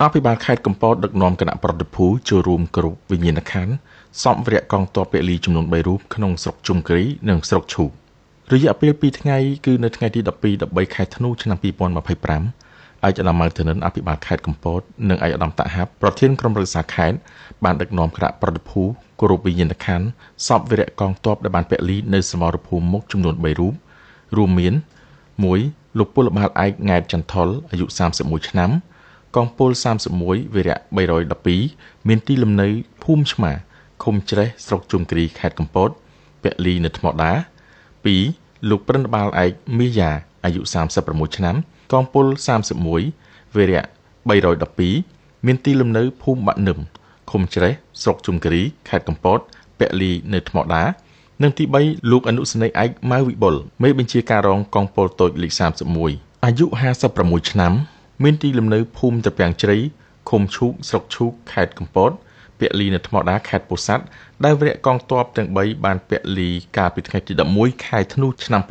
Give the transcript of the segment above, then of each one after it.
អភិបាលខេត្តកំពតដឹកនាំគណៈប្រតិភូចូលរួមគ្រប់វិញ្ញាណក្ខន្ធសម្ភារៈកងទ័ពពលីចំនួន3រូបក្នុងស្រុកជុំគ្រីនិងស្រុកឈូករយៈពេល2ថ្ងៃគឺនៅថ្ងៃទី12-13ខែធ្នូឆ្នាំ2025ឯកឧត្តមម៉ៅធនិនអភិបាលខេត្តកំពតនិងឯកឧត្តមតាហាប់ប្រធានក្រុមរក្សាខេត្តបានដឹកនាំគណៈប្រតិភូគ្រប់វិញ្ញាណក្ខន្ធសម្ភារៈកងទ័ពដែលបានពលីនៅសមរភូមិមុខចំនួន3រូបរួមមាន1លោកពលបាលឯកង៉ែតចន្ទថុលអាយុ31ឆ្នាំកងពល31វរៈ312មានទីលំនៅភូមិឆ្មាឃុំច្រេះស្រុកជុំគ្រីខេត្តកំពតពលីនៅថ្មដា2លោកព្រិនបាលឯកមាសយ៉ាអាយុ36ឆ្នាំកងពល31វរៈ312មានទីលំនៅភូមិបាក់នឹមឃុំច្រេះស្រុកជុំគ្រីខេត្តកំពតពលីនៅថ្មដានិងទី3លោកអនុសេនីយ៍ឯកម៉ៅវិបុលមេបញ្ជាការរងកងពលតូចលេខ31អាយុ56ឆ្នាំមានទីលំនៅភូមិត្រពាំងជ្រៃឃុំឈូកស្រុកឈូកខេត្តកំពតពលីនៅថ្មដាខេត្តពោធិ៍សាត់ដែលវរៈកងទ័ពទាំង3បានពលីកាលពីថ្ងៃទី11ខែធ្នូឆ្នាំ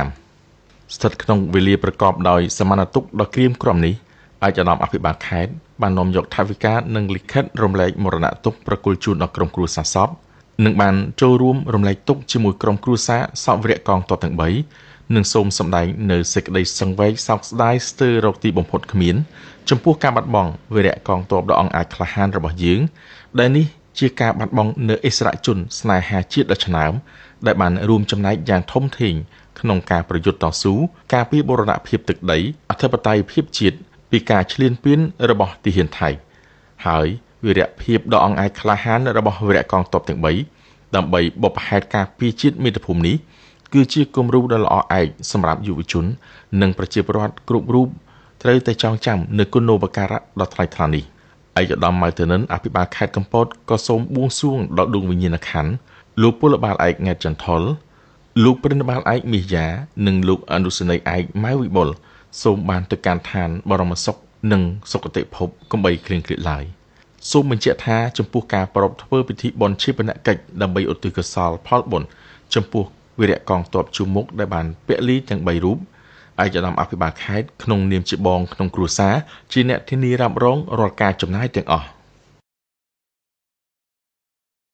2025ស្ថិតក្នុងវេលាប្រកបដោយសមានតុដ៏ក្រៀមក្រំនេះឯកឧត្តមអភិបាលខេត្តបាននាំយកថវិកានិងលិខិតរំលែកមរណទុក្ខប្រគល់ជូនដល់ក្រុមគ្រួសារសពនិងបានចូលរួមរំលែកទុក្ខជាមួយក្រុមគ្រួសារសពវរៈកងទ័ពទាំង3និងសូមសម្ដែងនៅសេចក្តីសង្វេគសោកស្ដាយស្ទើររកទីបំផុតគ្មានចំពោះការបាត់បង់វរៈកងទ័ពដ៏អង្អាចក្លាហានរបស់យើងដែលនេះជាការបាត់បង់នៅអិសរាជជនស្នេហាជាតិដ៏ឆ្នើមដែលបានរួមចំណែកយ៉ាងធំធេងក្នុងការប្រយុទ្ធតស៊ូការពារបូរណភាពទឹកដីអធិបតេយ្យភាពជាតិពីការឈ្លានពានរបស់ទាហានថៃហើយវីរភាពដ៏អង្អាចក្លាហានរបស់វរៈកងទ័ពទាំង3ដើម្បីបុព្វហេតុការពារជាតិមាតុភូមិនេះគឺជាគំរូដ៏ល្អឯកសម្រាប់យុវជននិងប្រជាពលរដ្ឋគ្រប់រូបត្រូវតែចងចាំនូវគុណូបការៈដ៏ថ្លៃថ្លានេះឯកឧត្តមម៉ៅធនិនអភិបាលខេត្តកំពតក៏សូមបួងសួងដល់ដួងវិញ្ញាណក្ខន្ធលោកពលបាលឯកង៉ែតចន្ទថុលលោកព្រិនបាលឯកមាសយ៉ានិងលោកអនុសេនីយ៍ឯកម៉ៅវិបុលសូមបានទៅកាន់ឋានបរមសុខនិងសុគតិភពកុំបីឃ្លៀងឃ្លាតឡើយសូមបញ្ជាក់ថាចំពោះការប្រារព្ធធ្វើពិធីបុណ្យឈាបនកិច្ចដើម្បីឧទ្ទិសកុសលផលបុណ្យចំពោះវីរៈកងទ័ពជួរមុខដែលបានពលីទាំង3រូបឯកឧត្តមអភិបាលខេត្តក្នុងនាមជាបងក្នុងគ្រួសារជាអ្នកធានារ៉ាប់រងរាល់ការចំណាយទាំងអស់